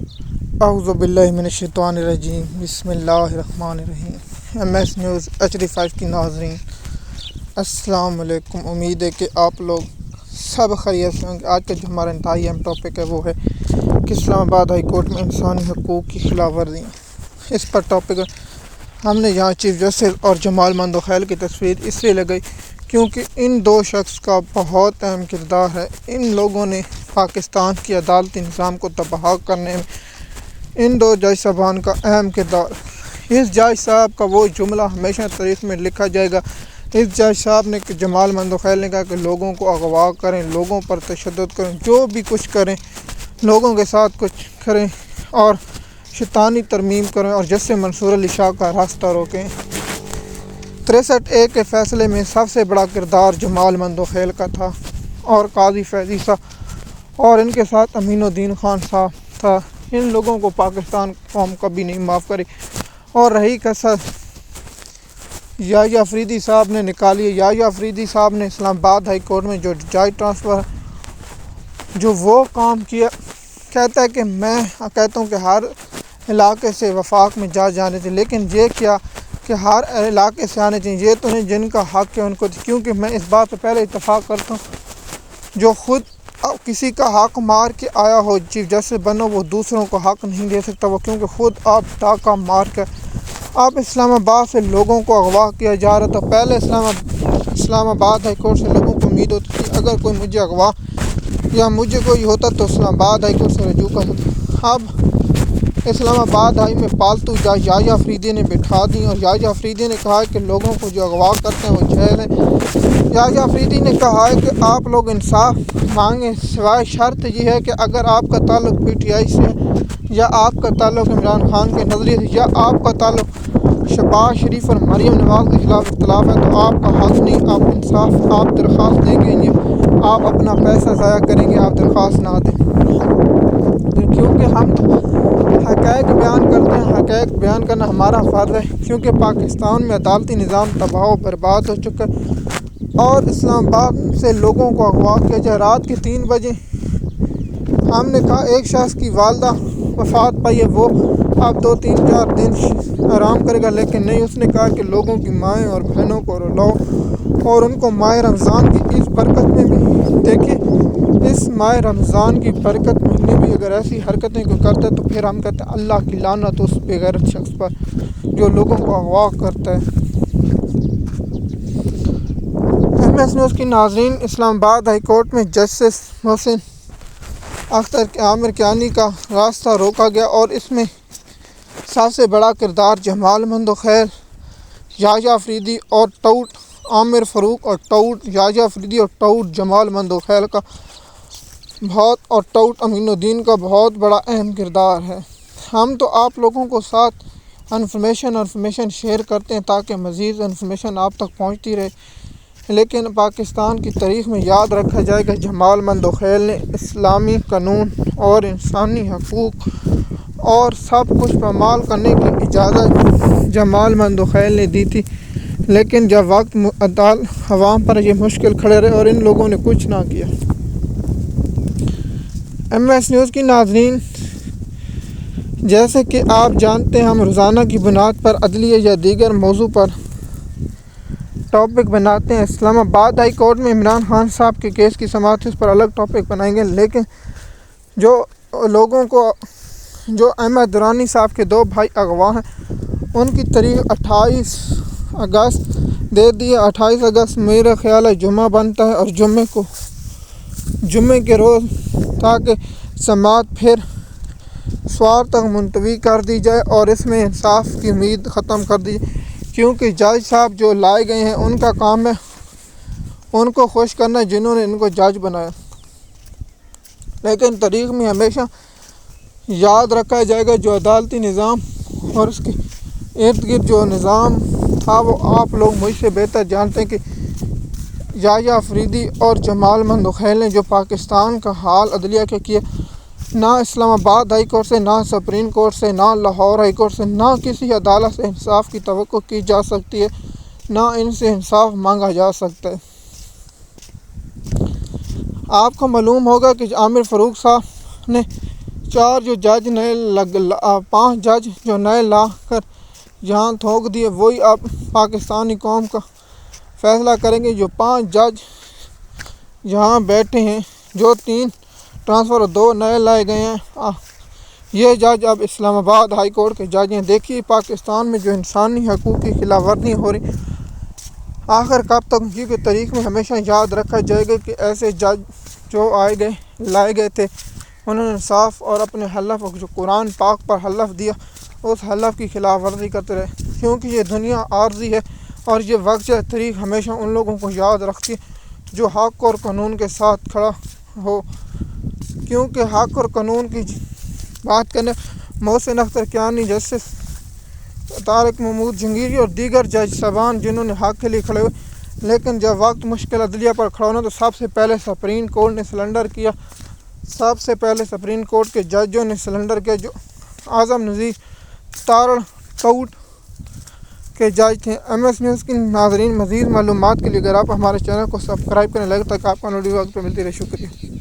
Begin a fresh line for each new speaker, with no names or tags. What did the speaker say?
اعوذ باللہ من الشیطان الرجیم، بسم اللہ الرحمن الرحیم۔ MS نیوز HD5 کی ناظرین السلام علیکم۔ امید ہے کہ آپ لوگ سب خیریت سے ہوں گے۔ آج کا جو ہمارا انتہائی اہم ٹاپک ہے وہ ہے کہ اسلام آباد ہائی کورٹ میں انسانی حقوق کی خلاف ورزی۔ اس پر ٹاپک ہم نے یہاں چیف جسٹس اور جمال مندوخیل کی تصویر اس لیے لگائی کیونکہ ان دو شخص کا بہت اہم کردار ہے۔ ان لوگوں نے پاکستان کی عدالتی نظام کو تباہ کرنے میں ان دو جج صاحبان کا اہم کردار۔ اس جج صاحب کا وہ جملہ ہمیشہ تاریخ میں لکھا جائے گا۔ اس جج صاحب نے جمال مندوخیل نے کہا کہ لوگوں کو اغوا کریں، لوگوں پر تشدد کریں، جو بھی کچھ کریں، لوگوں کے ساتھ کچھ کریں اور شیطانی ترمیم کریں اور جسٹس منصور علی شاہ کا راستہ روکیں۔ 63A کے فیصلے میں سب سے بڑا کردار جمال مندوخیل کا تھا اور قاضی فیضی صاحب اور ان کے ساتھ امین الدین خان صاحب تھا۔ ان لوگوں کو پاکستان قوم کبھی نہیں معاف کرے۔ اور رہی کسر یحییٰ افریدی صاحب نے نکالی ہے۔ یحییٰ افریدی صاحب نے اسلام آباد ہائی کورٹ میں جو جج ٹرانسفر جو وہ کام کیا، کہتا ہے کہ میں کہتا ہوں کہ ہر علاقے سے وفاق میں جج جانے تھے، لیکن یہ کیا کہ ہر علاقے سے آنے چاہیے، یہ تو نہیں جن کا حق ہے ان کو، کیونکہ میں اس بات پہ پہلے اتفاق کرتا ہوں جو خود کسی کا حق مار کے آیا ہو چیف جسٹس بنو، وہ دوسروں کو حق نہیں دے سکتا وہ، کیونکہ خود آپ ڈاکہ مار کر آپ اسلام آباد سے لوگوں کو اغوا کیا جا رہا تھا۔ پہلے اسلام آباد ہائی کورٹ سے لوگوں کو امید ہوتی تھی اگر کوئی مجھے اغوا یا مجھے کوئی ہوتا تو اسلام آباد ہائی کورٹ سے رجوع کر سکتا۔ اب اسلام آباد ہائی میں پالتو جج یحییٰ افریدی نے بٹھا دی اور یحییٰ افریدی نے کہا کہ لوگوں کو جو اغوا کرتے ہیں وہ جیل ہے۔ یحییٰ افریدی نے کہا ہے کہ آپ لوگ انصاف مانگیں، سوائے شرط یہ ہے کہ اگر آپ کا تعلق PTI سے ہے یا آپ کا تعلق عمران خان کے نظریے سے یا آپ کا تعلق شہباز شریف اور مریم نواز کے خلاف اختلاف ہے تو آپ کا حق نہیں، آپ انصاف آپ درخواست دیں گے، آپ اپنا پیسہ ضائع کریں گے، آپ درخواست نہ دیں، کیونکہ ہم حقائق بیان کرتے ہیں۔ حقائق بیان کرنا ہمارا فرض ہے کیونکہ پاکستان میں عدالتی نظام تباہ و برباد ہو چکا ہے اور اسلام آباد سے لوگوں کو اغوا کیا جائے۔ رات کے 3 بجے ہم نے کہا ایک شخص کی والدہ وفات پائی ہے، وہ اب 2-3-4 دن آرام کرے گا، لیکن نہیں، اس نے کہا کہ لوگوں کی مائیں اور بہنوں کو رلاؤ اور ان کو ماہ رمضان کی اس برکت میں بھی دیکھیں۔ اس ماہ رمضان کی برکت مہینے بھی اگر ایسی حرکتیں کوئی کرتا ہے تو پھر ہم کہتے ہیں اللہ کی لعنت اس بے غیرت شخص پر جو لوگوں کو اغوا کرتا ہے۔ MS نیوز کی ناظرین، اسلام آباد ہائی کورٹ میں جسٹس محسن اختر عامر کیانی کا راستہ روکا گیا اور اس میں سب سے بڑا کردار جمال مندوخیل، یحییٰ افریدی اور ٹاؤٹ عامر فاروق اور ٹاؤٹ یحییٰ افریدی اور ٹاؤٹ جمال مندوخیل کا اور ٹاؤٹ امین الدین کا بہت بڑا اہم کردار ہے۔ ہم تو آپ لوگوں کو ساتھ انفارمیشن شیئر کرتے ہیں تاکہ مزید انفارمیشن آپ تک پہنچتی رہے، لیکن پاکستان کی تاریخ میں یاد رکھا جائے گا جمال مندوخیل نے اسلامی قانون اور انسانی حقوق اور سب کچھ پامال کرنے کی اجازت جمال مندوخیل نے دی تھی، لیکن جب وقت عوام پر یہ مشکل کھڑے رہے اور ان لوگوں نے کچھ نہ کیا۔ MS نیوز کی ناظرین، جیسے کہ آپ جانتے ہیں ہم روزانہ کی بنیاد پر عدلیہ یا دیگر موضوع پر ٹاپک بناتے ہیں۔ اسلام آباد ہائی کورٹ میں عمران خان صاحب کے کیس کی سماعت اس پر الگ ٹاپک بنائیں گے، لیکن جو لوگوں کو جو احمد درانی صاحب کے 2 بھائی اغوا ہیں ان کی تاریخ 28 اگست دے دی ہے۔ 28 اگست میرا خیال ہے جمعہ بنتا ہے اور جمعے کے روز تاکہ سماعت پھر سوار تک منتوی کر دی جائے اور اس میں انصاف کی امید ختم کر دی جائے، کیونکہ جج صاحب جو لائے گئے ہیں ان کا کام ہے ان کو خوش کرنا جنہوں نے ان کو جج بنایا، لیکن تاریخ میں ہمیشہ یاد رکھا جائے گا جو عدالتی نظام اور اس کے ارد گرد جو نظام تھا وہ آپ لوگ مجھ سے بہتر جانتے ہیں کہ یحییٰ افریدی اور جمال مندوخیل نے جو پاکستان کا حال عدلیہ کے کیا، نہ اسلام آباد ہائی کورٹ سے، نہ سپریم کورٹ سے، نہ لاہور ہائی کورٹ سے، نہ کسی عدالت سے انصاف کی توقع کی جا سکتی ہے، نہ ان سے انصاف مانگا جا سکتا ہے۔ آپ کو معلوم ہوگا کہ عامر فاروق صاحب نے پانچ جج جو نئے لا کر یہاں تھوک دیے وہی اب پاکستانی قوم کا فیصلہ کریں گے۔ جو 5 جج یہاں بیٹھے ہیں، جو 3 ٹرانسفر اور 2 نئے لائے گئے ہیں، یہ جج اب اسلام آباد ہائی کورٹ کے جج ہیں۔ دیکھیے پاکستان میں جو انسانی حقوق کی خلاف ورزی ہو رہی، آخر کب تک اسی کے تاریخ میں ہمیشہ یاد رکھا جائے گا کہ ایسے جج جو لائے گئے تھے، انہوں نے صاف اور اپنے حلف جو قرآن پاک پر حلف دیا، اس حلف کی خلاف ورزی کرتے رہے، کیونکہ یہ دنیا عارضی ہے اور یہ وقت تاریخ ہمیشہ ان لوگوں کو یاد رکھتی ہے جو حق اور قانون کے ساتھ کھڑا ہو۔ کیونکہ حق اور قانون کی بات کرنے محسن اختر کیانی، جیسے طارق محمود جہانگیری اور دیگر جج صاحبان جنہوں نے حق کے لیے کھڑے ہوئے، لیکن جب وقت مشکل عدلیہ پر کھڑا ہونا تو سب سے پہلے سپریم کورٹ نے سلنڈر کیا۔ سب سے پہلے سپریم کورٹ کے ججوں نے سلنڈر کیا، جو اعظم نذیر تارڑ کوٹ کے جج تھے۔ MS نیوز کے ناظرین، مزید معلومات کے لیے اگر آپ ہمارے چینل کو سبسکرائب کریں، لائک تک آپ کا نوٹیفیکیشن پہ ملتی رہے۔ شکریہ۔